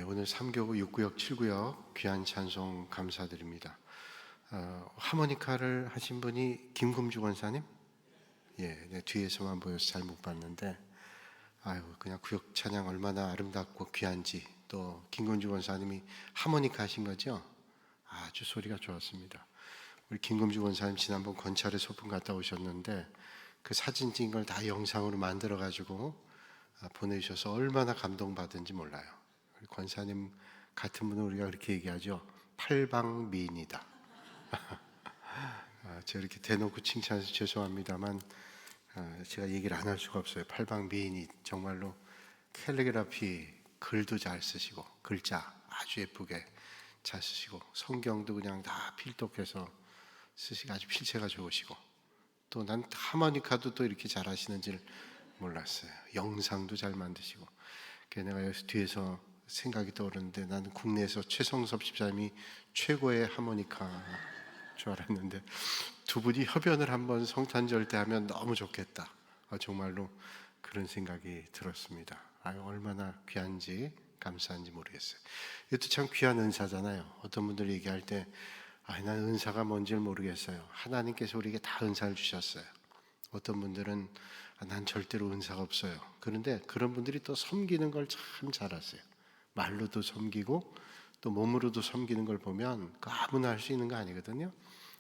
오늘 3교구 6구역 7구역 귀한 찬송 감사드립니다. 하모니카를 하신 분이 김금주 권사님? 네, 뒤에서만 보여서 잘 못 봤는데 그냥 구역 찬양 얼마나 아름답고 귀한지. 또 김금주 권사님이 하모니카 하신 거죠? 아주 소리가 좋았습니다. 우리 김금주 권사님 지난번 건찰에 소풍 갔다 오셨는데 그 사진 찍은 걸 다 영상으로 만들어 가지고 보내주셔서 얼마나 감동받은지 몰라요. 우리 권사님 같은 분은 우리가 그렇게 얘기하죠. 팔방미인이다. 제가 이렇게 대놓고 칭찬해서 죄송합니다만 제가 얘기를 안 할 수가 없어요. 팔방미인이 정말로 캘리그라피 글도 잘 쓰시고 글자 아주 예쁘게 잘 쓰시고 성경도 그냥 다 필독해서 쓰시고 아주 필체가 좋으시고 또 난 하모니카도 또 이렇게 잘 하시는지를 몰랐어요. 영상도 잘 만드시고. 내가 여기서 뒤에서 생각이 떠오르는데 나는 국내에서 최성섭 집사님이 최고의 하모니카 줄 알았는데 두 분이 협연을 한번 성탄절 때 하면 너무 좋겠다. 정말로 그런 생각이 들었습니다. 얼마나 귀한지 감사한지 모르겠어요. 이것도 참 귀한 은사잖아요. 어떤 분들이 얘기할 때 난 은사가 뭔지를 모르겠어요. 하나님께서 우리에게 다 은사를 주셨어요. 어떤 분들은 난 절대로 은사가 없어요. 그런데 그런 분들이 또 섬기는 걸 참 잘하세요. 말로도 섬기고 또 몸으로도 섬기는 걸 보면 아무나 할 수 있는 거 아니거든요.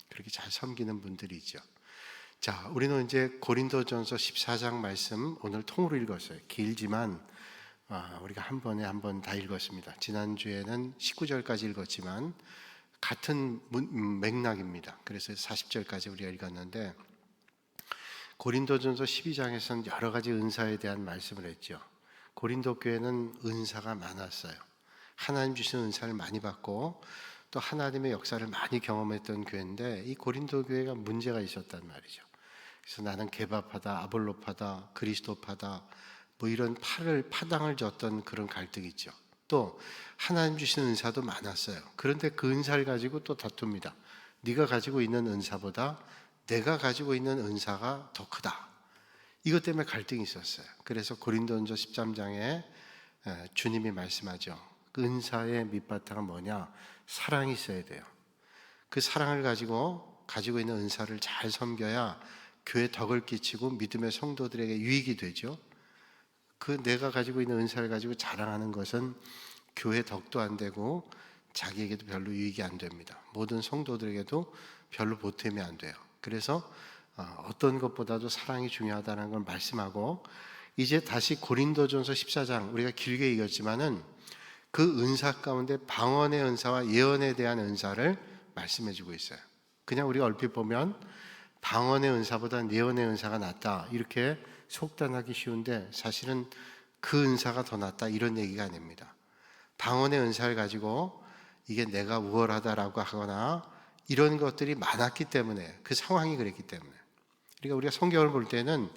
그렇게 잘 섬기는 분들이 있죠. 자, 우리는 이제 고린도전서 14장 말씀 오늘 통으로 읽었어요. 길지만 우리가 한 번에 한 번 다 읽었습니다. 지난주에는 19절까지 읽었지만 같은 맥락입니다. 그래서 40절까지 우리가 읽었는데 고린도전서 12장에서는 여러 가지 은사에 대한 말씀을 했죠. 고린도 교회는 은사가 많았어요. 하나님 주신 은사를 많이 받고 또 하나님의 역사를 많이 경험했던 교회인데 이 고린도 교회가 문제가 있었단 말이죠. 그래서 나는 개바파다, 아볼로파다, 그리스도파다 이런 파당을 줬던 그런 갈등이 있죠. 또 하나님 주신 은사도 많았어요. 그런데 그 은사를 가지고 또 다툽니다. 네가 가지고 있는 은사보다 내가 가지고 있는 은사가 더 크다. 이것 때문에 갈등이 있었어요. 그래서 고린도전서 13장에 주님이 말씀하죠. 그 은사의 밑바탕은 뭐냐? 사랑이 있어야 돼요. 그 사랑을 가지고 있는 은사를 잘 섬겨야 교회 덕을 끼치고 믿음의 성도들에게 유익이 되죠. 그 내가 가지고 있는 은사를 가지고 자랑하는 것은 교회 덕도 안 되고 자기에게도 별로 유익이 안 됩니다. 모든 성도들에게도 별로 보탬이 안 돼요. 그래서 어떤 것보다도 사랑이 중요하다는 걸 말씀하고 이제 다시 고린도전서 14장 우리가 길게 읽었지만은 그 은사 가운데 방언의 은사와 예언에 대한 은사를 말씀해주고 있어요. 그냥 우리가 얼핏 보면 방언의 은사보다 예언의 은사가 낫다 이렇게 속단하기 쉬운데 사실은 그 은사가 더 낫다 이런 얘기가 아닙니다. 방언의 은사를 가지고 이게 내가 우월하다라고 하거나 이런 것들이 많았기 때문에 그 상황이 그랬기 때문에 그러니까 우리가 성경을 볼 때는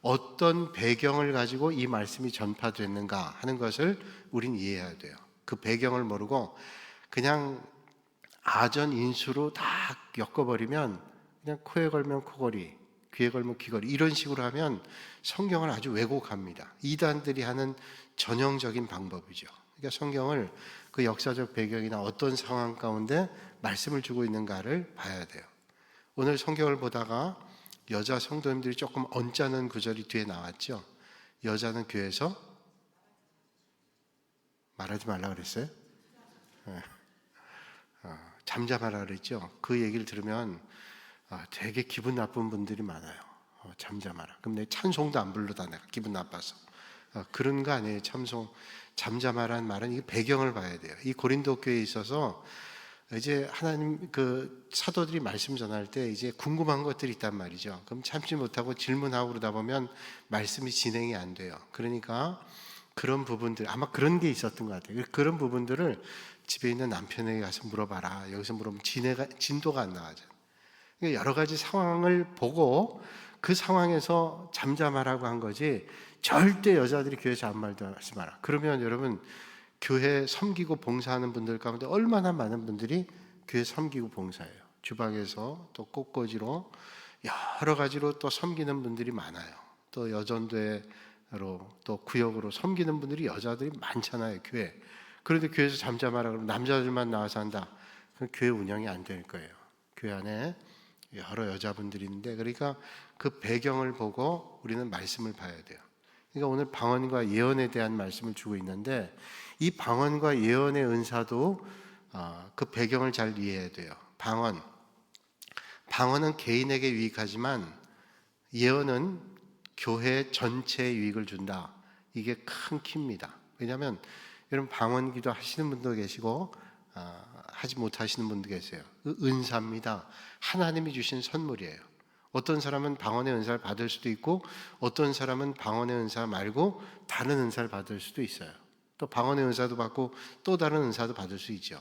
어떤 배경을 가지고 이 말씀이 전파됐는가 하는 것을 우린 이해해야 돼요. 그 배경을 모르고 그냥 아전인수로 다 엮어버리면 그냥 코에 걸면 코걸이 귀에 걸면 귀걸이 이런 식으로 하면 성경을 아주 왜곡합니다. 이단들이 하는 전형적인 방법이죠. 그러니까 성경을 그 역사적 배경이나 어떤 상황 가운데 말씀을 주고 있는가를 봐야 돼요. 오늘 성경을 보다가 여자 성도님들이 조금 언짢은 구절이 뒤에 나왔죠. 여자는 교회에서 말하지 말라 그랬어요? 잠잠하라 그랬죠. 그 얘기를 들으면 되게 기분 나쁜 분들이 많아요. 잠잠하라. 그럼 내 찬송도 안 부르다 내가 기분 나빠서. 그런 거 아니에요. 잠잠하라는 말은 이 배경을 봐야 돼요. 이 고린도 교회에 있어서 이제 하나님 그 사도들이 말씀 전할 때 이제 궁금한 것들이 있단 말이죠. 그럼 참지 못하고 질문하고 그러다 보면 말씀이 진행이 안 돼요. 그러니까 그런 부분들 아마 그런 게 있었던 것 같아요. 그런 부분들을 집에 있는 남편에게 가서 물어봐라. 여기서 물어보면 진도가 안 나와요. 그러니까 여러 가지 상황을 보고 그 상황에서 잠잠하라고 한 거지 절대 여자들이 교회에서 아무 말도 하지 마라. 그러면 여러분 교회 섬기고 봉사하는 분들 가운데 얼마나 많은 분들이 교회 섬기고 봉사해요. 주방에서 또 꽃꽂이로 여러 가지로 또 섬기는 분들이 많아요. 또 여전대로 또 구역으로 섬기는 분들이 여자들이 많잖아요. 교회. 그런데 교회에서 잠잠하라 그러면 남자들만 나와서 한다. 그럼 교회 운영이 안 될 거예요. 교회 안에 여러 여자분들이 있는데, 그러니까 그 배경을 보고 우리는 말씀을 봐야 돼요. 그러니까 오늘 방언과 예언에 대한 말씀을 주고 있는데, 이 방언과 예언의 은사도 그 배경을 잘 이해해야 돼요. 방언은 개인에게 유익하지만 예언은 교회 전체에 유익을 준다. 이게 큰 키입니다. 왜냐하면 여러분, 방언 기도 하시는 분도 계시고 하지 못하시는 분도 계세요. 그 은사입니다. 하나님이 주신 선물이에요. 어떤 사람은 방언의 은사를 받을 수도 있고, 어떤 사람은 방언의 은사 말고 다른 은사를 받을 수도 있어요. 또 방언의 은사도 받고 또 다른 은사도 받을 수 있죠.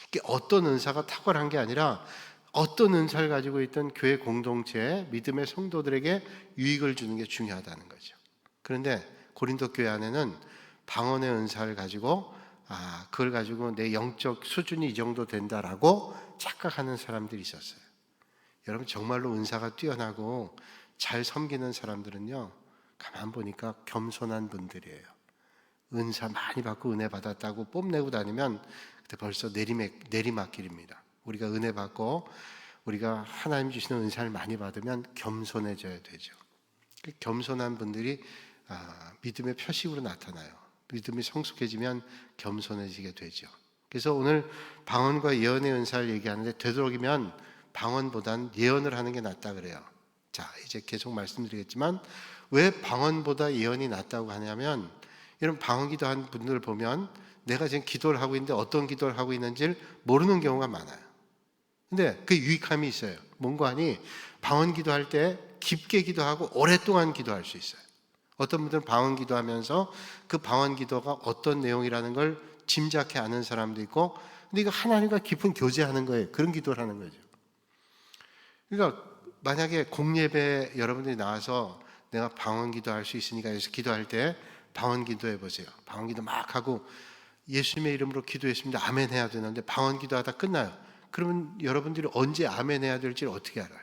이게 어떤 은사가 탁월한 게 아니라 어떤 은사를 가지고 있던 교회 공동체, 믿음의 성도들에게 유익을 주는 게 중요하다는 거죠. 그런데 고린도 교회 안에는 방언의 은사를 가지고 그걸 가지고 내 영적 수준이 이 정도 된다라고 착각하는 사람들이 있었어요. 여러분, 정말로 은사가 뛰어나고 잘 섬기는 사람들은요, 가만 보니까 겸손한 분들이에요. 은사 많이 받고 은혜 받았다고 뽐내고 다니면 그때 벌써 내리막길입니다. 우리가 은혜 받고 우리가 하나님 주시는 은사를 많이 받으면 겸손해져야 되죠. 겸손한 분들이 믿음의 표식으로 나타나요. 믿음이 성숙해지면 겸손해지게 되죠. 그래서 오늘 방언과 예언의 은사를 얘기하는데, 되도록이면 방언보단 예언을 하는 게 낫다 그래요. 자, 이제 계속 말씀드리겠지만 왜 방언보다 예언이 낫다고 하냐면, 이런 방언 기도한 분들을 보면 내가 지금 기도를 하고 있는데 어떤 기도를 하고 있는지를 모르는 경우가 많아요. 근데 그 유익함이 있어요. 뭔가 하니 방언 기도할 때 깊게 기도하고 오랫동안 기도할 수 있어요. 어떤 분들은 방언 기도하면서 그 방언 기도가 어떤 내용이라는 걸 짐작해 아는 사람도 있고, 근데 이거 하나님과 깊은 교제하는 거예요. 그런 기도를 하는 거죠. 그러니까 만약에 공예배 여러분들이 나와서 내가 방언 기도할 수 있으니까 해서 기도할 때 방언 기도해 보세요. 방언 기도 막 하고 예수님의 이름으로 기도했습니다. 아멘 해야 되는데 방언 기도하다 끝나요. 그러면 여러분들이 언제 아멘 해야 될지를 어떻게 알아요?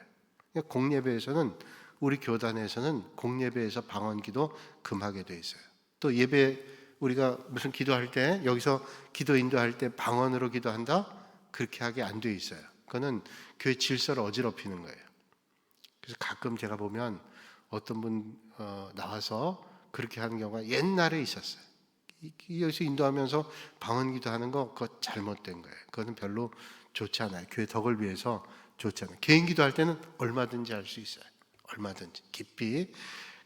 그러니까 공예배에서는, 우리 교단에서는 공예배에서 방언 기도 금하게 돼 있어요. 또 예배 우리가 무슨 기도할 때, 여기서 기도 인도할 때 방언으로 기도한다? 그렇게 하게 안 돼 있어요. 그거는 교회 질서를 어지럽히는 거예요. 그래서 가끔 제가 보면 어떤 분 나와서 그렇게 하는 경우가 옛날에 있었어요. 여기서 인도하면서 방언 기도하는 거, 그거 잘못된 거예요. 그거는 별로 좋지 않아요. 교회 덕을 위해서 좋지 않아요. 개인 기도할 때는 얼마든지 할 수 있어요. 얼마든지 깊이.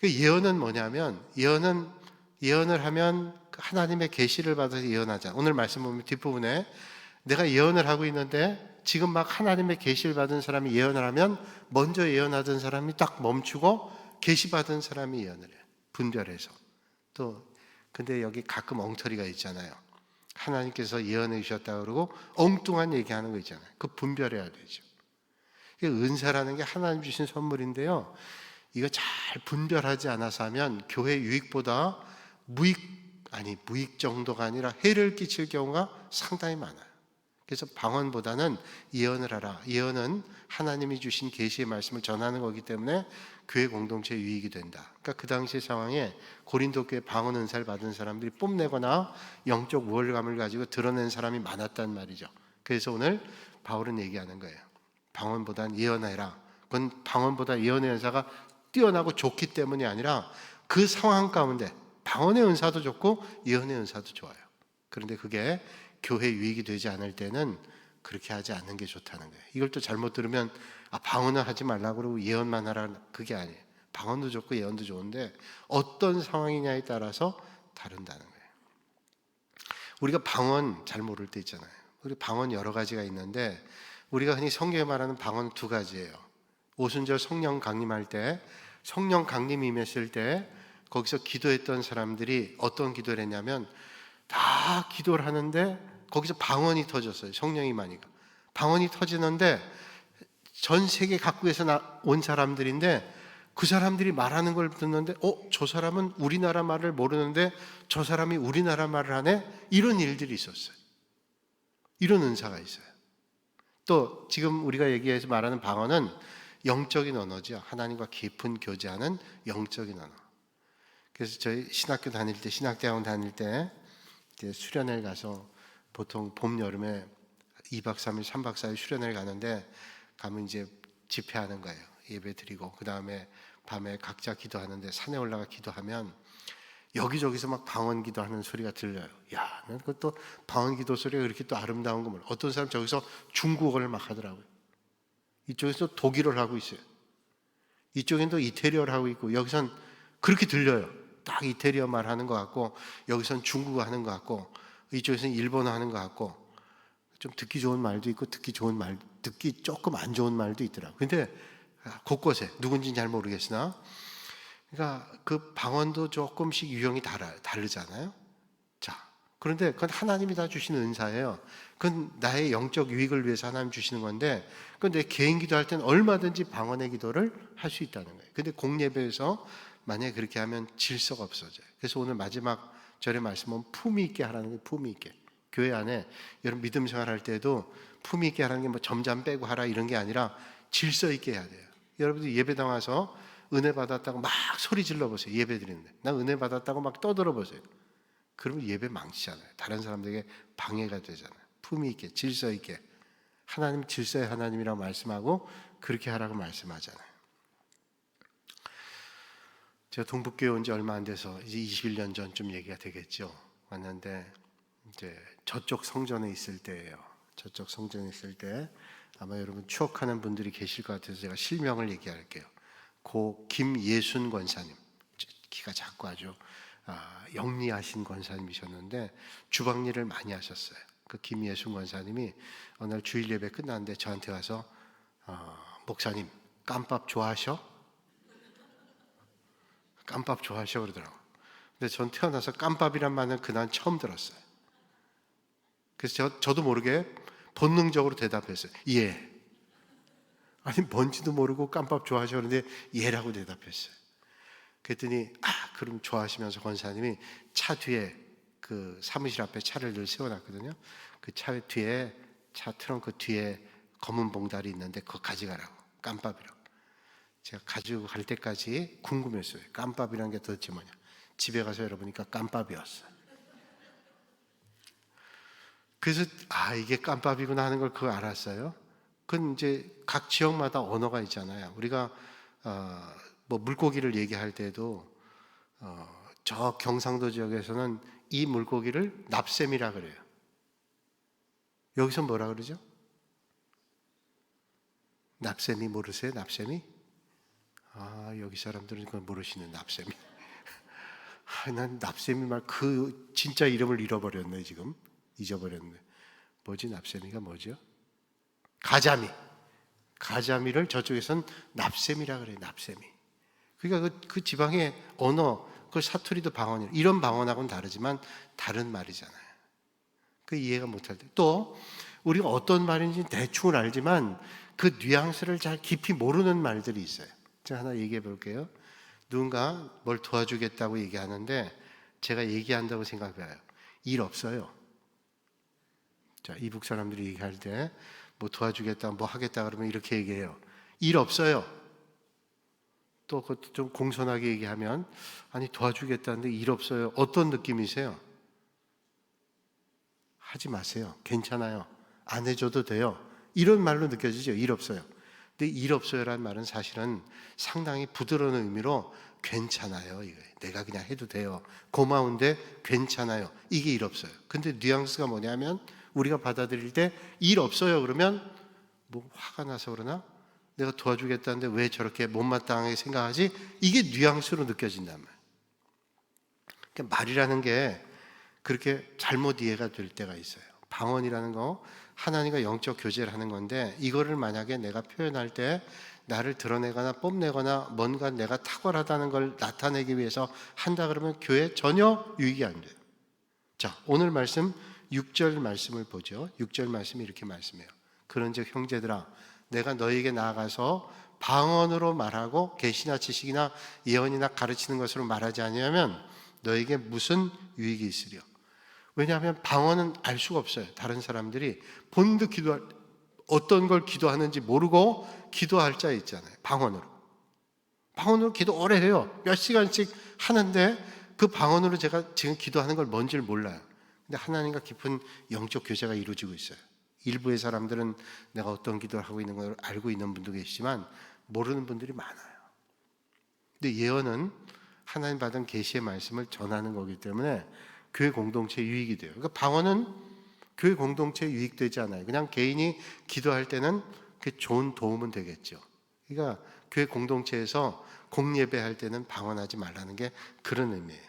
예언은 뭐냐면, 예언을 하면 하나님의 계시를 받아서 예언하자. 오늘 말씀 보면 뒷부분에 내가 예언을 하고 있는데 지금 막 하나님의 계시를 받은 사람이 예언을 하면 먼저 예언하던 사람이 딱 멈추고 계시 받은 사람이 예언을 해요. 분별해서. 또 근데 여기 가끔 엉터리가 있잖아요. 하나님께서 예언해 주셨다 그러고 엉뚱한 얘기하는 거 있잖아요. 그 분별해야 되죠. 은사라는 게 하나님 주신 선물인데요, 이거 잘 분별하지 않아서 하면 교회 유익보다 무익 정도가 아니라 해를 끼칠 경우가 상당히 많아요. 그래서 방언보다는 예언을 하라. 예언은 하나님이 주신 계시의 말씀을 전하는 거기 때문에 교회 공동체에 유익이 된다. 그러니까 그 당시 상황에 고린도 교회 방언 은사를 받은 사람들이 뽐내거나 영적 우월감을 가지고 드러낸 사람이 많았단 말이죠. 그래서 오늘 바울은 얘기하는 거예요. 방언보다는 예언해라. 그건 방언보다 예언의 은사가 뛰어나고 좋기 때문이 아니라 그 상황 가운데 방언의 은사도 좋고 예언의 은사도 좋아요. 그런데 그게 교회 유익이 되지 않을 때는 그렇게 하지 않는 게 좋다는 거예요. 이걸 또 잘못 들으면 방언은 하지 말라고 그러고 예언만 하라, 그게 아니에요. 방언도 좋고 예언도 좋은데 어떤 상황이냐에 따라서 다른다는 거예요. 우리가 방언 잘 모를 때 있잖아요. 우리 방언 여러 가지가 있는데 우리가 흔히 성경에 말하는 방언은 두 가지예요. 오순절 성령 강림할 때, 성령 강림이 임했을 때 거기서 기도했던 사람들이 어떤 기도를 했냐면 다 기도를 하는데 거기서 방언이 터졌어요. 성령이 임하니까 방언이 터지는데 전 세계 각국에서 온 사람들인데 그 사람들이 말하는 걸 듣는데 저 사람은 우리나라 말을 모르는데 저 사람이 우리나라 말을 하네? 이런 일들이 있었어요. 이런 은사가 있어요. 또 지금 우리가 얘기해서 말하는 방언은 영적인 언어죠. 하나님과 깊은 교제하는 영적인 언어. 그래서 저희 신학교 다닐 때, 신학대학원 다닐 때 이제 수련회 가서 보통 봄 여름에 2박 3일 3박 4일 수련회를 가는데 가면 이제 집회하는 거예요. 예배 드리고 그 다음에 밤에 각자 기도하는데 산에 올라가 기도하면 여기저기서 막 방언 기도하는 소리가 들려요. 야, 난 그것도 방언 기도 소리가 그렇게 또 아름다운 거 몰라. 어떤 사람 저기서 중국어를 막 하더라고요. 이쪽에서 독일어를 하고 있어요. 이쪽엔 또 이태리어를 하고 있고 여기선 그렇게 들려요. 딱 이태리어 말 하는 것 같고 여기선 중국어 하는 것 같고 이쪽에서는 일본어 하는 것 같고 좀 듣기 좋은 말도 있고 듣기 조금 안 좋은 말도 있더라고요. 근데 곳곳에 누군지는 잘 모르겠으나 그러니까 그 방언도 조금씩 유형이 다르잖아요. 자, 그런데 그건 하나님이 다 주시는 은사예요. 그건 나의 영적 유익을 위해서 하나님 주시는 건데 그건 내 개인 기도할 때는 얼마든지 방언의 기도를 할 수 있다는 거예요. 근데 공예배에서 만약에 그렇게 하면 질서가 없어져요. 그래서 오늘 마지막 절의 말씀은 품위 있게 하라는 거예요. 품위 있게. 교회 안에 여러분 믿음 생활할 때도 품위 있게 하라는 게 뭐 점잠 빼고 하라 이런 게 아니라 질서 있게 해야 돼요. 여러분들 예배당 와서 은혜 받았다고 막 소리 질러 보세요. 예배 드리는데 나 은혜 받았다고 막 떠들어 보세요. 그러면 예배 망치잖아요. 다른 사람들에게 방해가 되잖아요. 품위 있게 질서 있게 하나님 질서의 하나님이라고 말씀하고 그렇게 하라고 말씀하잖아요. 제가 동북교회 온 지 얼마 안 돼서 이제 21년 전쯤 얘기가 되겠죠. 왔는데 이제 저쪽 성전에 있을 때예요. 저쪽 성전에 있을 때 아마 여러분 추억하는 분들이 계실 것 같아서 제가 실명을 얘기할게요. 고 김예순 권사님, 키가 작고 아주 영리하신 권사님이셨는데 주방일을 많이 하셨어요. 그 김예순 권사님이 어느 날 주일 예배 끝났는데 저한테 와서 목사님 깜밥 좋아하셔? 깜밥 좋아하셔 그러더라고요. 근데 전 태어나서 깜밥이란 말은 그날 처음 들었어요. 그래서 저도 모르게 본능적으로 대답했어요. 예. 아니 뭔지도 모르고 깜밥 좋아하셔 그러는데 예라고 대답했어요. 그랬더니 그럼 좋아하시면서 권사님이 차 뒤에 그 사무실 앞에 차를 늘 세워놨거든요. 그 차 뒤에 차 트렁크 뒤에 검은 봉다리 있는데 그거 가져가라고 깜밥이라고. 제가 가지고 갈 때까지 궁금했어요. 깜밥이라는 게 도대체 뭐냐. 집에 가서 열어보니까 깜밥이었어요. 그래서 이게 깜밥이구나 하는 걸 그거 알았어요. 그건 이제 각 지역마다 언어가 있잖아요. 우리가 뭐 물고기를 얘기할 때도 저 경상도 지역에서는 이 물고기를 납셈이라 그래요. 여기서 뭐라 그러죠? 납셈이 모르세요? 납셈이? 여기 사람들은 그걸 모르시네. 납셈이. 난 납셈이 말 그 진짜 이름을 잃어버렸네. 지금 잊어버렸네. 뭐지? 납셈이가 뭐죠? 가자미를 저쪽에선 납셈이라 그래요. 납셈이. 그러니까 그 지방의 언어, 그 사투리도 방언이에요. 이런 방언하고는 다르지만 다른 말이잖아요. 그 이해가 못할 때. 또 우리가 어떤 말인지 대충은 알지만 그 뉘앙스를 잘 깊이 모르는 말들이 있어요. 제가 하나 얘기해 볼게요. 누군가 뭘 도와주겠다고 얘기하는데 제가 얘기한다고 생각해봐요. 일 없어요. 자, 이북 사람들이 얘기할 때 뭐 도와주겠다, 뭐 하겠다 그러면 이렇게 얘기해요. 일 없어요. 또 그것도 좀 공손하게 얘기하면 아니 도와주겠다는데 일 없어요. 어떤 느낌이세요? 하지 마세요. 괜찮아요. 안 해줘도 돼요. 이런 말로 느껴지죠. 일 없어요. 근데 일 없어요라는 말은 사실은 상당히 부드러운 의미로 괜찮아요. 이거 내가 그냥 해도 돼요. 고마운데 괜찮아요. 이게 일 없어요. 근데 뉘앙스가 뭐냐면 우리가 받아들일 때 일 없어요 그러면 뭐 화가 나서 그러나 내가 도와주겠다는데 왜 저렇게 못마땅하게 생각하지? 이게 뉘앙스로 느껴진단 말이에요. 그러니까 말이라는 게 그렇게 잘못 이해가 될 때가 있어요. 방언이라는 거 하나님과 영적 교제를 하는 건데 이거를 만약에 내가 표현할 때 나를 드러내거나 뽐내거나 뭔가 내가 탁월하다는 걸 나타내기 위해서 한다 그러면 교회에 전혀 유익이 안 돼요. 자, 오늘 말씀 6절 말씀을 보죠. 6절 말씀이 이렇게 말씀해요. 그런즉 형제들아 내가 너희에게 나아가서 방언으로 말하고 계시나 지식이나 예언이나 가르치는 것으로 말하지 아니하면 너희에게 무슨 유익이 있으랴. 왜냐하면 방언은 알 수가 없어요. 다른 사람들이 본드 기도할 어떤 걸 기도하는지 모르고 기도할 자 있잖아요. 방언으로 기도 오래 해요. 몇 시간씩 하는데 그 방언으로 제가 지금 기도하는 걸 뭔지를 몰라요. 근데 하나님과 깊은 영적 교제가 이루어지고 있어요. 일부의 사람들은 내가 어떤 기도를 하고 있는 걸 알고 있는 분도 계시지만 모르는 분들이 많아요. 근데 예언은 하나님 받은 계시의 말씀을 전하는 거기 때문에 교회 공동체에 유익이 돼요. 그러니까 방언은 교회 공동체에 유익되지 않아요. 그냥 개인이 기도할 때는 그게 좋은 도움은 되겠죠. 그러니까 교회 공동체에서 공예배할 때는 방언하지 말라는 게 그런 의미예요.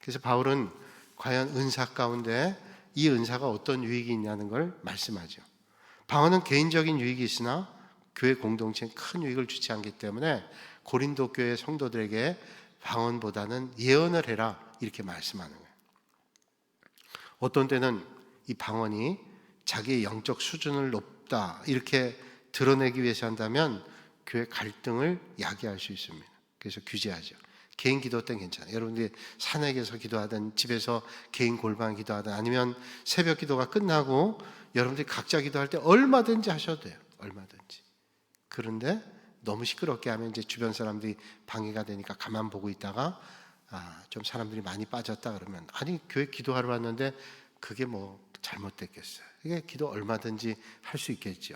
그래서 바울은 과연 은사 가운데 이 은사가 어떤 유익이 있냐는 걸 말씀하죠. 방언은 개인적인 유익이 있으나 교회 공동체에 큰 유익을 주지 않기 때문에 고린도 교회 성도들에게 방언보다는 예언을 해라 이렇게 말씀하는 거예요. 어떤 때는 이 방언이 자기의 영적 수준을 높다 이렇게 드러내기 위해서 한다면 교회 갈등을 야기할 수 있습니다. 그래서 규제하죠. 개인 기도 때는 괜찮아요. 여러분들이 산에게서 기도하든 집에서 개인 골방 기도하든 아니면 새벽 기도가 끝나고 여러분들이 각자 기도할 때 얼마든지 하셔도 돼요. 얼마든지. 그런데 너무 시끄럽게 하면 이제 주변 사람들이 방해가 되니까 가만 보고 있다가 좀 사람들이 많이 빠졌다 그러면 아니 교회 기도하러 왔는데 그게 뭐 잘못됐겠어요. 이게 기도 얼마든지 할 수 있겠죠.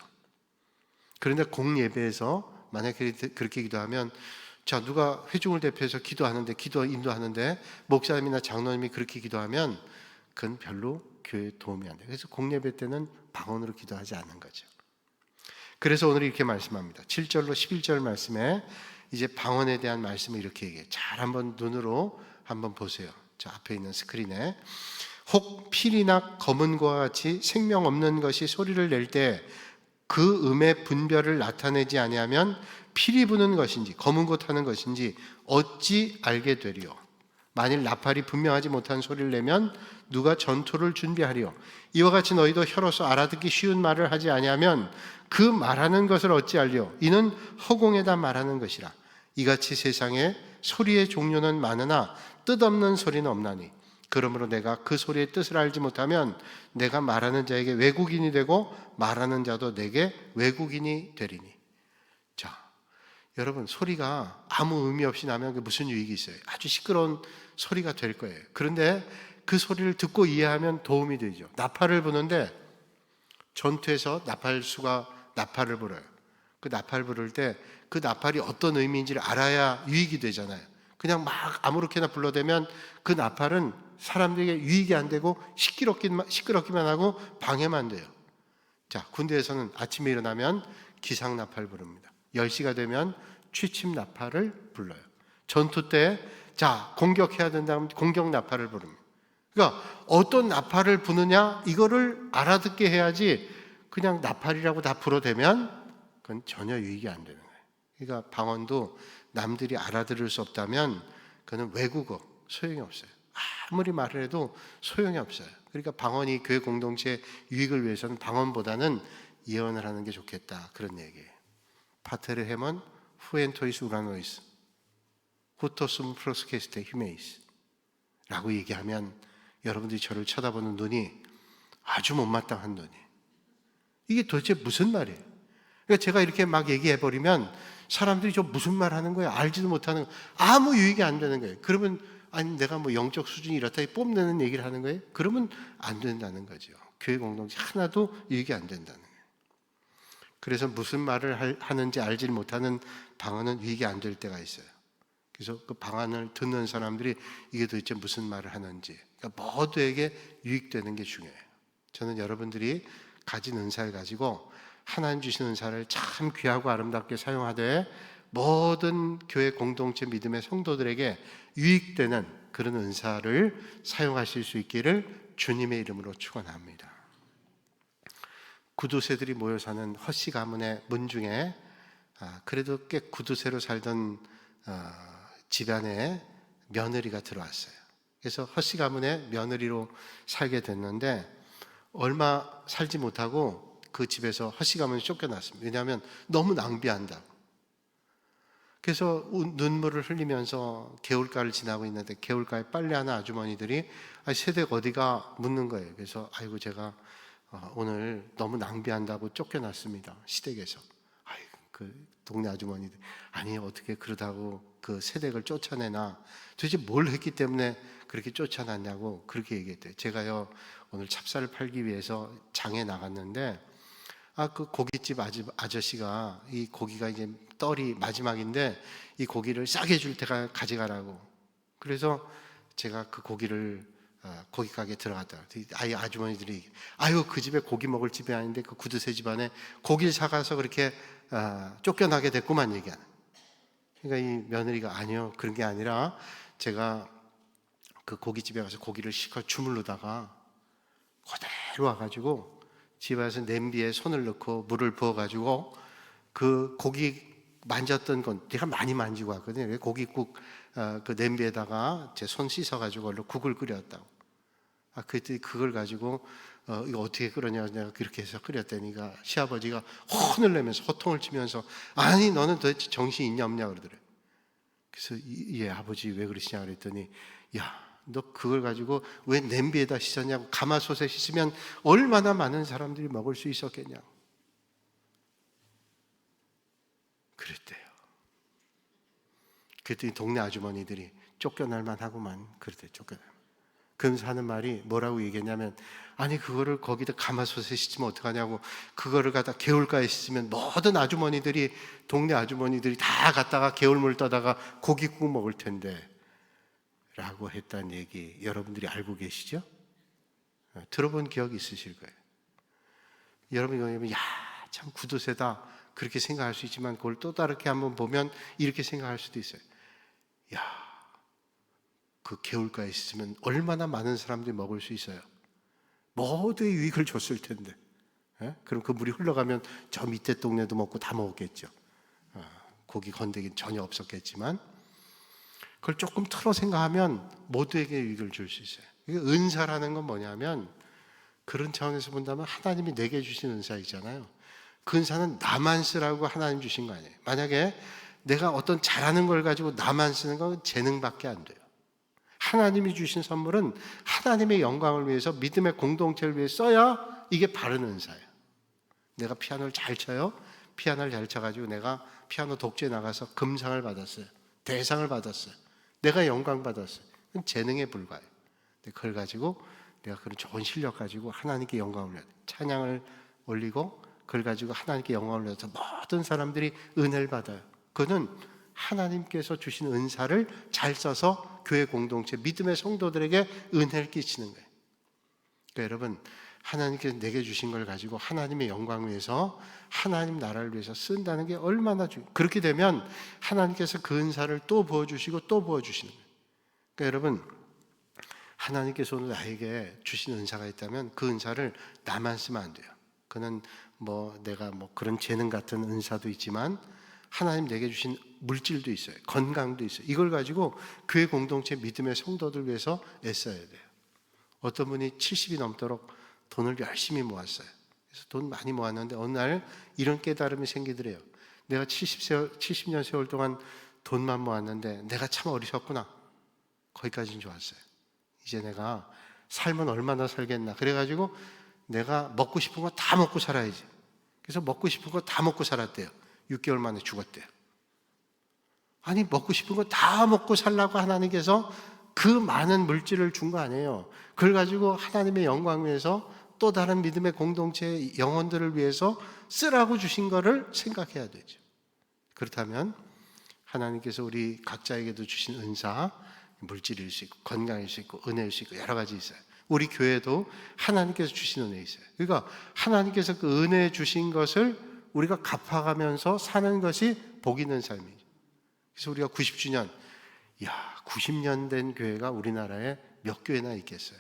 그런데 공예배에서 만약에 그렇게 기도하면 자 누가 회중을 대표해서 기도하는데 기도 인도하는데 목사님이나 장로님이 그렇게 기도하면 그건 별로 교회에 도움이 안 돼요. 그래서 공예배 때는 방언으로 기도하지 않는 거죠. 그래서 오늘 이렇게 말씀합니다. 7절로 11절 말씀에 이제 방언에 대한 말씀을 이렇게 얘기해요. 잘 한번 눈으로 한번 보세요. 저 앞에 있는 스크린에 혹 필이나 검은과 같이 생명 없는 것이 소리를 낼 때 그 음의 분별을 나타내지 아니하면 필이 부는 것인지 검은 것 하는 것인지 어찌 알게 되리요. 만일 나팔이 분명하지 못한 소리를 내면 누가 전투를 준비하리요. 이와 같이 너희도 혀로서 알아듣기 쉬운 말을 하지 아니하면 그 말하는 것을 어찌 알리요. 이는 허공에다 말하는 것이라. 이같이 세상에 소리의 종류는 많으나 뜻없는 소리는 없나니 그러므로 내가 그 소리의 뜻을 알지 못하면 내가 말하는 자에게 외국인이 되고 말하는 자도 내게 외국인이 되리니. 자, 여러분 소리가 아무 의미 없이 나면 그게 무슨 유익이 있어요? 아주 시끄러운 소리가 될 거예요. 그런데 그 소리를 듣고 이해하면 도움이 되죠. 나팔을 부는데 전투에서 나팔수가 나팔을 불어요. 그 나팔 부를 때 그 나팔이 어떤 의미인지를 알아야 유익이 되잖아요. 그냥 막 아무렇게나 불러대면 그 나팔은 사람들에게 유익이 안 되고 시끄럽기만 하고 방해만 돼요. 자, 군대에서는 아침에 일어나면 기상 나팔 부릅니다. 10시가 되면 취침 나팔을 불러요. 전투 때 자, 공격해야 된다면 공격 나팔을 부릅니다. 그러니까 어떤 나팔을 부느냐 이거를 알아듣게 해야지 그냥 나팔이라고 다 불어대면 그건 전혀 유익이 안 되는 거예요. 그러니까 방언도 남들이 알아들을 수 없다면 그건 외국어 소용이 없어요. 아무리 말을 해도 소용이 없어요. 그러니까 방언이 교회 공동체 유익을 위해서는 방언보다는 예언을 하는 게 좋겠다 그런 얘기예요. 파테르 헤먼 후엔토이스 우라노이스 후토숨 프로스케스테 휴메이스 라고 얘기하면 여러분들이 저를 쳐다보는 눈이 아주 못마땅한 눈이에요. 이게 도대체 무슨 말이에요? 그러니까 제가 이렇게 막 얘기해버리면 사람들이 저 무슨 말 하는 거예요? 알지도 못하는 거예요. 아무 유익이 안 되는 거예요. 그러면 아니 내가 뭐 영적 수준이 이렇다 뽐내는 얘기를 하는 거예요? 그러면 안 된다는 거죠. 교회 공동체 하나도 유익이 안 된다는 거예요. 그래서 무슨 말을 하는지 알지 못하는 방언은 유익이 안 될 때가 있어요. 그래서 그 방언을 듣는 사람들이 이게 도대체 무슨 말을 하는지 그러니까 모두에게 유익되는 게 중요해요. 저는 여러분들이 가진 은사를 가지고 하나님 주신 은사를 참 귀하고 아름답게 사용하되 모든 교회 공동체 믿음의 성도들에게 유익되는 그런 은사를 사용하실 수 있기를 주님의 이름으로 축원합니다. 구두쇠들이 모여 사는 허씨 가문의 문 중에 그래도 꽤 구두쇠로 살던 집안에 며느리가 들어왔어요. 그래서 허씨 가문의 며느리로 살게 됐는데 얼마 살지 못하고 그 집에서 허씨 가문이 쫓겨났습니다. 왜냐하면 너무 낭비한다고. 그래서 눈물을 흘리면서 개울가를 지나고 있는데 개울가에 빨래하는 아주머니들이 새댁 어디가 묻는 거예요. 그래서 아이고 제가 오늘 너무 낭비한다고 쫓겨났습니다. 시댁에서. 그 동네 아주머니들, 아니 어떻게 그러다고 그 세댁을 쫓아내나, 도대체 뭘 했기 때문에 그렇게 쫓아났냐고 그렇게 얘기했대요. 제가요 오늘 찹쌀을 팔기 위해서 장에 나갔는데 그 고깃집 아저씨가 이 고기가 이제 떨이 마지막인데 이 고기를 싸게 줄 테가 가져가라고. 그래서 제가 그 고기를 고기 가게에 들어갔다. 아주머니들이 아유 그 집에 고기 먹을 집이 아닌데 그 구두쇠 집안에 고기를 사가서 그렇게 쫓겨나게 됐구만 얘기하는. 그러니까 이 며느리가 아니요 그런 게 아니라 제가 그 고깃집에 가서 고기를 실컷 주물르다가 그대로 와가지고 집에 와서 냄비에 손을 넣고 물을 부어가지고 그 고기 만졌던 건 내가 많이 만지고 왔거든요. 고깃국 그 냄비에다가 제 손 씻어가지고 얼른 국을 끓였다고. 그랬더니 그걸 가지고 이거 어떻게 끓였냐 내가 그렇게 해서 끓였다니까 시아버지가 혼을 내면서 호통을 치면서 아니 너는 도대체 정신이 있냐 없냐 그러더래요. 그래서 예 아버지 왜 그러시냐 그랬더니 야 너 그걸 가지고 왜 냄비에다 씻었냐고. 가마솥에 씻으면 얼마나 많은 사람들이 먹을 수 있었겠냐고 그랬대요. 그랬더니 동네 아주머니들이 쫓겨날만 하고만 그랬대요. 쫓겨날. 그러면서 하는 말이 뭐라고 얘기했냐면 아니 그거를 거기다 가마솥에 씻으면 어떡하냐고. 그거를 갖다 개울가에 씻으면 모든 아주머니들이 동네 아주머니들이 다 갔다가 개울물 떠다가 고깃국 먹을 텐데 라고 했다는 얘기 여러분들이 알고 계시죠? 들어본 기억이 있으실 거예요. 여러분이 그러면 참 구두쇠다 그렇게 생각할 수 있지만 그걸 또 다르게 한번 보면 이렇게 생각할 수도 있어요. 그 개울가에 있으면 얼마나 많은 사람들이 먹을 수 있어요. 모두의 유익을 줬을 텐데. 그럼 그 물이 흘러가면 저 밑에 동네도 먹고 다 먹었겠죠. 고기 건더기 전혀 없었겠지만 그걸 조금 틀어 생각하면 모두에게 유익을 줄 수 있어요. 은사라는 건 뭐냐면 그런 차원에서 본다면 하나님이 내게 주신 은사이잖아요. 그 은사는 나만 쓰라고 하나님 주신 거 아니에요. 만약에 내가 어떤 잘하는 걸 가지고 나만 쓰는 건 재능밖에 안 돼요. 하나님이 주신 선물은 하나님의 영광을 위해서 믿음의 공동체를 위해 써야 이게 바른 은사예요. 내가 피아노를 잘 쳐요. 피아노를 잘 쳐가지고 내가 피아노 독주에 나가서 금상을 받았어요. 대상을 받았어요. 내가 영광 받았어요. 그건 재능에 불과해요. 근데 그걸 가지고 내가 그런 좋은 실력 가지고 하나님께 영광을 올려야 돼. 찬양을 올리고 그걸 가지고 하나님께 영광을 올려서 모든 사람들이 은혜를 받아요. 그거는 하나님께서 주신 은사를 잘 써서 교회 공동체 믿음의 성도들에게 은혜를 끼치는 거예요. 그러니까 여러분 하나님께서 내게 주신 걸 가지고 하나님의 영광을 위해서 하나님 나라를 위해서 쓴다는 게 얼마나 그렇게 되면 하나님께서 그 은사를 또 부어주시고 또 부어주시는 거예요. 그러니까 여러분 하나님께서 오늘 나에게 주신 은사가 있다면 그 은사를 나만 쓰면 안 돼요. 그는 내가 그런 재능 같은 은사도 있지만 하나님 내게 주신 물질도 있어요. 건강도 있어요. 이걸 가지고 교회 공동체 믿음의 성도들 위해서 애써야 돼요. 어떤 분이 70이 넘도록 돈을 열심히 모았어요. 그래서 돈 많이 모았는데 어느 날 이런 깨달음이 생기더래요. 내가 70년 세월 동안 돈만 모았는데 내가 참 어리석구나. 거기까지는 좋았어요. 이제 내가 살면 얼마나 살겠나. 그래가지고 내가 먹고 싶은 거 다 먹고 살아야지. 그래서 먹고 싶은 거 다 먹고 살았대요. 6개월 만에 죽었대요. 아니 먹고 싶은 거 다 먹고 살라고 하나님께서 그 많은 물질을 준 거 아니에요. 그걸 가지고 하나님의 영광을 위해서 또 다른 믿음의 공동체 영혼들을 위해서 쓰라고 주신 거를 생각해야 되죠. 그렇다면 하나님께서 우리 각자에게도 주신 은사, 물질일 수 있고 건강일 수 있고 은혜일 수 있고 여러 가지 있어요. 우리 교회도 하나님께서 주신 은혜 있어요. 그러니까 하나님께서 그 은혜 주신 것을 우리가 갚아가면서 사는 것이 복 있는 삶이죠. 그래서 우리가 90주년, 90년 된 교회가 우리나라에 몇 교회나 있겠어요.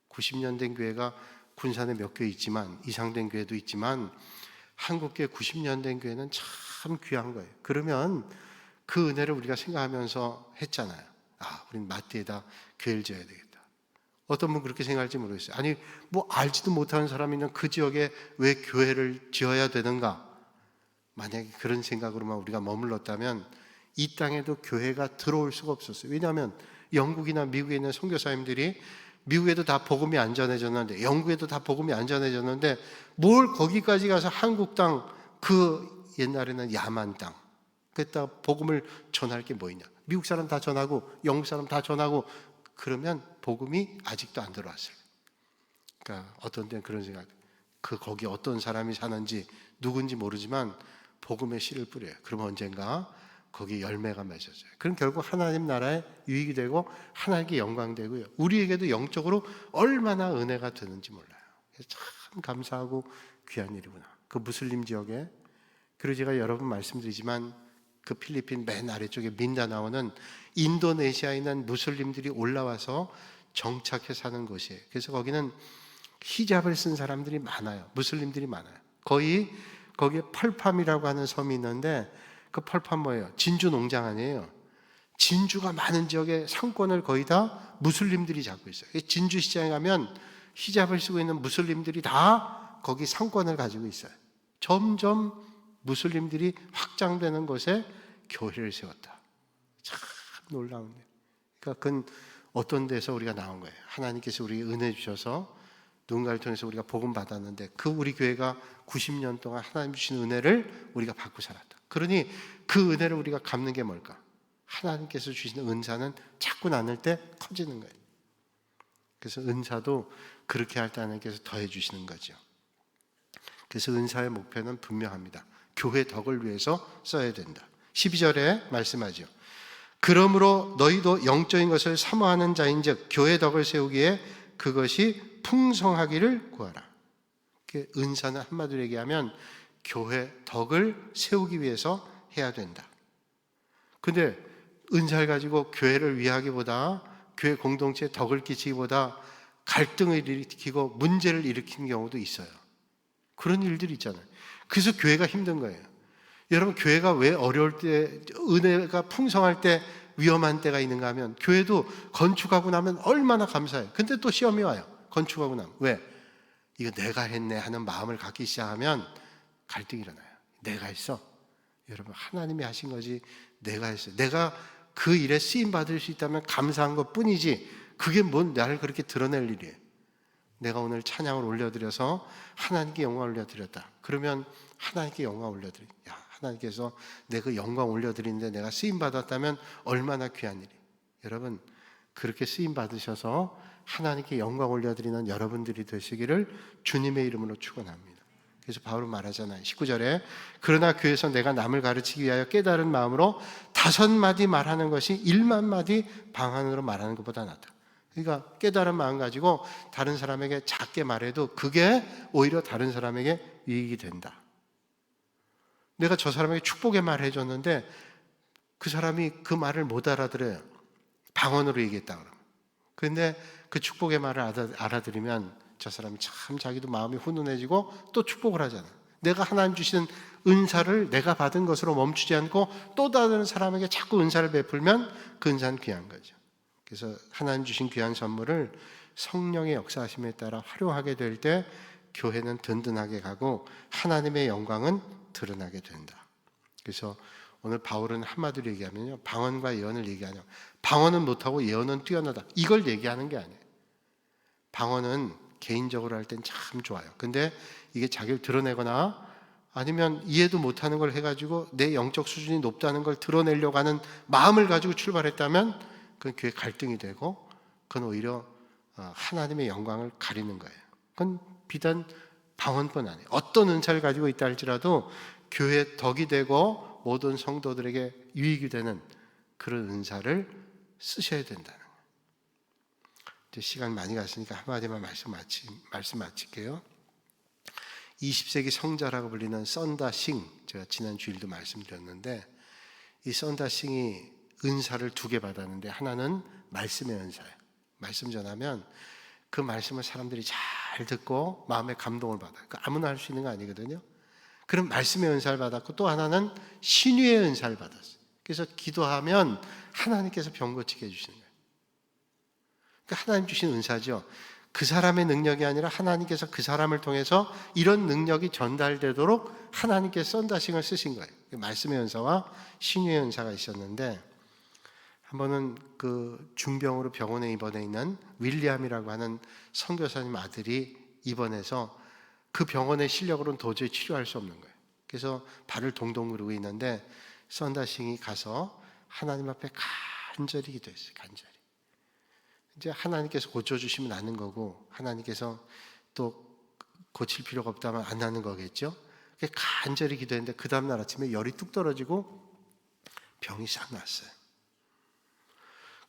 90년 된 교회가 군산에 몇 교회 있지만 이상된 교회도 있지만 한국교회 90년 된 교회는 참 귀한 거예요. 그러면 그 은혜를 우리가 생각하면서 했잖아요. 우린 마트에다 교회를 지어야 되겠다. 어떤 분 그렇게 생각할지 모르겠어요. 아니 알지도 못하는 사람이 있는 그 지역에 왜 교회를 지어야 되는가? 만약에 그런 생각으로만 우리가 머물렀다면 이 땅에도 교회가 들어올 수가 없었어요. 왜냐하면 영국이나 미국에 있는 선교사님들이 미국에도 다 복음이 안 전해졌는데 영국에도 다 복음이 안 전해졌는데 뭘 거기까지 가서 한국 땅 그 옛날에는 야만 땅. 그랬다가 복음을 전할 게 뭐 있냐? 미국 사람 다 전하고 영국 사람 다 전하고 그러면 복음이 아직도 안 들어왔어요. 그러니까 어떤 때는 그런 생각. 거기 어떤 사람이 사는지 누군지 모르지만 복음의 씨를 뿌려요. 그러면 언젠가 거기 열매가 맺어져요. 그럼 결국 하나님 나라에 유익이 되고 하나님께 영광되고요. 우리에게도 영적으로 얼마나 은혜가 되는지 몰라요. 그래서 참 감사하고 귀한 일이구나. 그 무슬림 지역에, 그리고 제가 여러 번 말씀드리지만 그 필리핀 맨 아래쪽에 민다나오는 인도네시아에 있는 무슬림들이 올라와서 정착해 사는 곳이에요. 그래서 거기는 히잡을 쓴 사람들이 많아요. 무슬림들이 많아요. 거의 거기에 펄팜이라고 하는 섬이 있는데 그 펄팜 뭐예요? 진주 농장 아니에요. 진주가 많은 지역의 상권을 거의 다 무슬림들이 잡고 있어요. 진주 시장에 가면 히잡을 쓰고 있는 무슬림들이 다 거기 상권을 가지고 있어요. 점점 무슬림들이 확장되는 곳에 교회를 세웠다. 참 놀라운 일. 그러니까 그건 어떤 데서 우리가 나온 거예요. 하나님께서 우리에게 은혜 주셔서 누군가를 통해서 우리가 복음 받았는데 그 우리 교회가 90년 동안 하나님 주신 은혜를 우리가 받고 살았다. 그러니 그 은혜를 우리가 갚는 게 뭘까? 하나님께서 주시는 은사는 자꾸 나눌 때 커지는 거예요. 그래서 은사도 그렇게 할 때 하나님께서 더해 주시는 거죠. 그래서 은사의 목표는 분명합니다. 교회 덕을 위해서 써야 된다. 12절에 말씀하죠. 그러므로 너희도 영적인 것을 사모하는 자인즉 교회 덕을 세우기에 그것이 풍성하기를 구하라. 은사는 한마디로 얘기하면 교회 덕을 세우기 위해서 해야 된다. 근데 은사를 가지고 교회를 위하기보다, 교회 공동체에 덕을 끼치기보다 갈등을 일으키고 문제를 일으키는 경우도 있어요. 그런 일들이 있잖아요. 그래서 교회가 힘든 거예요. 여러분, 교회가 왜 어려울 때, 은혜가 풍성할 때 위험한 때가 있는가 하면, 교회도 건축하고 나면 얼마나 감사해요. 근데 또 시험이 와요. 건축하고 나면. 왜? 이거 내가 했네 하는 마음을 갖기 시작하면 갈등이 일어나요. 내가 했어. 여러분, 하나님이 하신 거지 내가 했어요. 내가 그 일에 쓰임받을 수 있다면 감사한 것 뿐이지 그게 뭔 나를 그렇게 드러낼 일이에요. 내가 오늘 찬양을 올려드려서 하나님께 영광을 올려드렸다. 그러면 하나님께 영광 올려드려. 야, 하나님께서 내 그 영광 올려드리는데 내가 쓰임받았다면 얼마나 귀한 일이에요. 여러분, 그렇게 쓰임받으셔서 하나님께 영광 올려드리는 여러분들이 되시기를 주님의 이름으로 축원합니다. 그래서 바울은 말하잖아요. 19절에 그러나 교회에서 내가 남을 가르치기 위하여 깨달은 마음으로 5마디 말하는 것이 1만마디 방언으로 말하는 것보다 낫다. 그러니까 깨달은 마음 가지고 다른 사람에게 작게 말해도 그게 오히려 다른 사람에게 유익이 된다. 내가 저 사람에게 축복의 말을 해줬는데 그 사람이 그 말을 못 알아들어요. 방언으로 얘기했다 그러면. 그런데 그 축복의 말을 알아들으면 저 사람이 참 자기도 마음이 훈훈해지고 또 축복을 하잖아요. 내가 하나님 주시는 은사를 내가 받은 것으로 멈추지 않고 또 다른 사람에게 자꾸 은사를 베풀면 그 은사는 귀한 거죠. 그래서 하나님 주신 귀한 선물을 성령의 역사하심에 따라 활용하게 될 때 교회는 든든하게 가고 하나님의 영광은 드러나게 된다. 그래서 오늘 바울은 한마디로 얘기하면요, 방언과 예언을 얘기하냐, 방언은 못하고 예언은 뛰어나다, 이걸 얘기하는 게 아니에요. 방언은 개인적으로 할 땐 참 좋아요. 근데 이게 자기를 드러내거나 아니면 이해도 못하는 걸 해가지고 내 영적 수준이 높다는 걸 드러내려고 하는 마음을 가지고 출발했다면 그건 교회 갈등이 되고 그건 오히려 하나님의 영광을 가리는 거예요. 그건 비단 방언뿐 아니에요. 어떤 은사를 가지고 있다 할지라도 교회에 덕이 되고 모든 성도들에게 유익이 되는 그런 은사를 쓰셔야 된다는 거예요. 이제 시간 많이 갔으니까 한마디만 말씀 마칠게요. 20세기 성자라고 불리는 썬다싱, 제가 지난 주일도 말씀드렸는데 이 썬다싱이 은사를 2개 받았는데 하나는 말씀의 은사예요. 말씀 전하면 그 말씀을 사람들이 잘 듣고 마음의 감동을 받아요. 아무나 할 수 있는 거 아니거든요. 그럼 말씀의 은사를 받았고 또 하나는 신유의 은사를 받았어요. 그래서 기도하면 하나님께서 병 고치게 해주시는 거예요. 그러니까 하나님 주신 은사죠. 그 사람의 능력이 아니라 하나님께서 그 사람을 통해서 이런 능력이 전달되도록 하나님께서 썬다싱을 쓰신 거예요. 말씀의 은사와 신유의 은사가 있었는데 한 번은 그 중병으로 병원에 입원해 있는 윌리엄이라고 하는 선교사님 아들이 입원해서 그 병원의 실력으로는 도저히 치료할 수 없는 거예요. 그래서 발을 동동 구르고 있는데 썬다싱이 가서 하나님 앞에 간절히 기도했어요. 간절히. 이제 하나님께서 고쳐주시면 나는 거고 하나님께서 또 고칠 필요가 없다면 안 하는 거겠죠. 간절히 기도했는데 그 다음날 아침에 열이 뚝 떨어지고 병이 싹 났어요.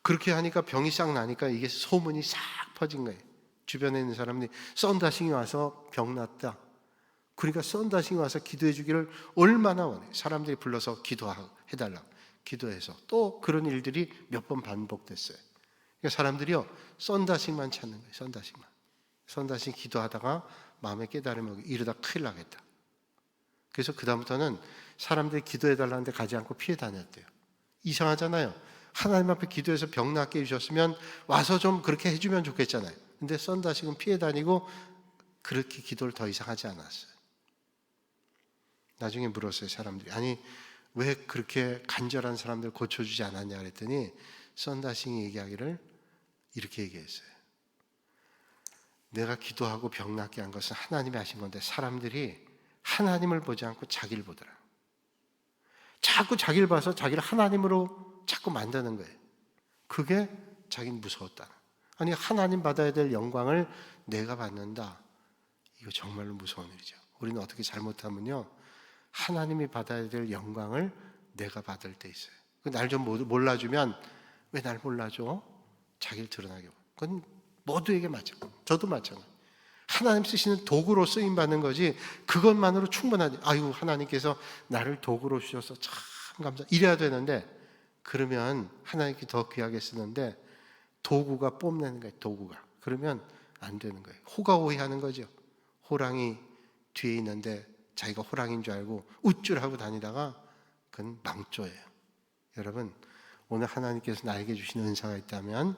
그렇게 하니까 병이 싹 나니까 이게 소문이 싹 퍼진 거예요. 주변에 있는 사람들이 썬다싱이 와서 병 났다. 그러니까 썬다싱이 와서 기도해 주기를 얼마나 원해. 사람들이 불러서 기도해달라고 기도해서 또 그런 일들이 몇 번 반복됐어요. 그러니까 사람들이요 썬다싱만 찾는 거예요. 썬다싱 기도하다가 마음에 깨달음이 오고 이러다 큰일 나겠다. 그래서 그 다음부터는 사람들이 기도해달라는데 가지 않고 피해 다녔대요. 이상하잖아요. 하나님 앞에 기도해서 병 낫게 해주셨으면 와서 좀 그렇게 해주면 좋겠잖아요. 근데 썬다싱은 피해 다니고 그렇게 기도를 더 이상 하지 않았어요. 나중에 물었어요. 사람들이. 아니 왜 그렇게 간절한 사람들 고쳐주지 않았냐 그랬더니 썬다싱이 얘기하기를 이렇게 얘기했어요. 내가 기도하고 병 낫게 한 것은 하나님이 하신 건데 사람들이 하나님을 보지 않고 자기를 보더라. 자꾸 자기를 봐서 자기를 하나님으로 자꾸 만드는 거예요. 그게 자기는 무서웠다. 아니 하나님 받아야 될 영광을 내가 받는다. 이거 정말로 무서운 일이죠. 우리는 어떻게 잘못하면요 하나님이 받아야 될 영광을 내가 받을 때 있어요. 날 좀 몰라주면 왜 날 몰라줘? 자기를 드러나게. 그건 모두에게 마찬가지. 저도 마찬가지. 하나님 쓰시는 도구로 쓰임 받는 거지 그것만으로 충분하지. 아유 하나님께서 나를 도구로 주셔서 참 감사. 이래야 되는데 그러면 하나님께 더 귀하게 쓰는데 도구가 뽐내는 거예요. 도구가. 그러면 안 되는 거예요. 호가호위하는 거죠. 호랑이 뒤에 있는데 자기가 호랑이인 줄 알고 우쭐하고 다니다가 그건 망조예요. 여러분 오늘 하나님께서 나에게 주신 은사가 있다면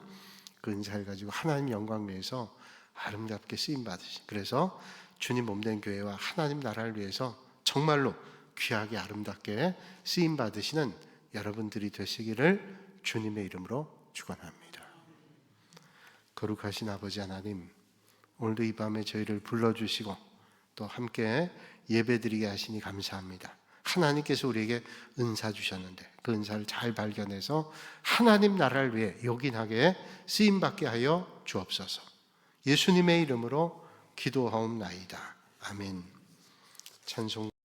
그 은사를 가지고 하나님 영광 위해서 아름답게 쓰임받으신 그래서 주님 몸된 교회와 하나님 나라를 위해서 정말로 귀하게 아름답게 쓰임받으시는 여러분들이 되시기를 주님의 이름으로 축원합니다. 거룩하신 아버지 하나님 오늘도 이 밤에 저희를 불러주시고 또 함께 예배드리게 하시니 감사합니다. 하나님께서 우리에게 은사 주셨는데 그 은사를 잘 발견해서 하나님 나라를 위해 요긴하게 쓰임받게 하여 주옵소서. 예수님의 이름으로 기도하옵나이다. 아멘. 찬송